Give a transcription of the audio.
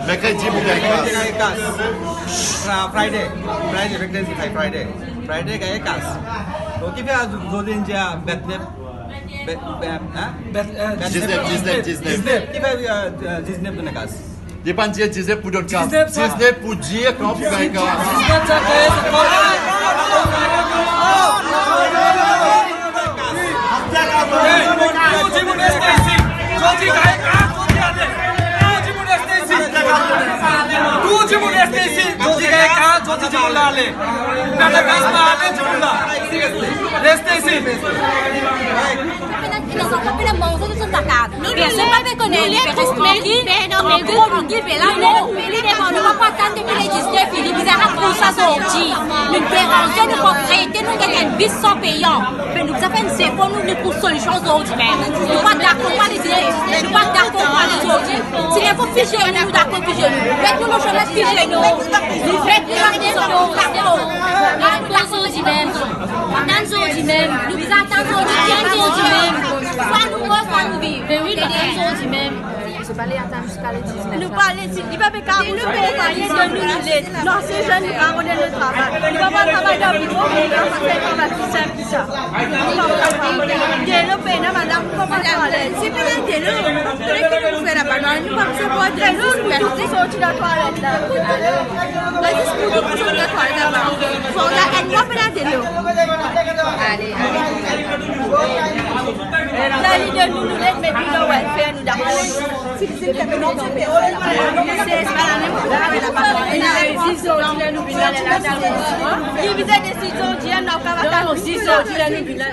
Mercredi bukan ikas. Friday pregnancy Friday gaya ikas. Oke फिर दो दिन जा बेतने Disney. Disney tu nekas. Depan dia Disney pudon kap. Disney puji kau bukan ikas. Personne ne me connaît, il fait respecter. En gros, nous guidons là, nous ne va pas attendre depuis les 19 Philippe, ils arrêtent pour ça sortir. Nous dérangeons, nous pour prêter, nous gagnons un bis sans payant. Mais nous avons une séquence, nous pour solution aujourd'hui même. Nous pas d'accord, pas les idées, nous pas d'accord, pas les autres. S'il faut figer, nous d'accord, figer nous. Faites-nous nos chemins, figer nous. Nous faites-nous nos cartes. Nous aujourd'hui même. Nous aujourd'hui même. Nous vous attendons aujourd'hui même. Soit nous morts, soit nous vivons. Mais oui, nous même. Je parlais à temps jusqu'à les 19. Nous parlons ici, il va me carrer, nous parler de nous. Non, ces jeunes, nous avons le travail. Il va pas travailler dans le bureau, mais il va faire un travail plus simple que ça. Dès le pays, madame, comment parler? Si vous êtes dès le, vous faites la banane, nous ne pouvons pas dès le, nous sortir de la toilette là. Là, c'est ce que nous sortir de la toilette là-bas. Il faut la haine, moi, faire dès le. Allez, la leader nous nous laisse, mais puis le welfare nous d'abord. Si vous êtes capable de faire, c'est pas la même chose. Il y a des décisions qui nous viennent là. Si vous êtes décisions qui nous viennent là, aussi sortir nous viennent là.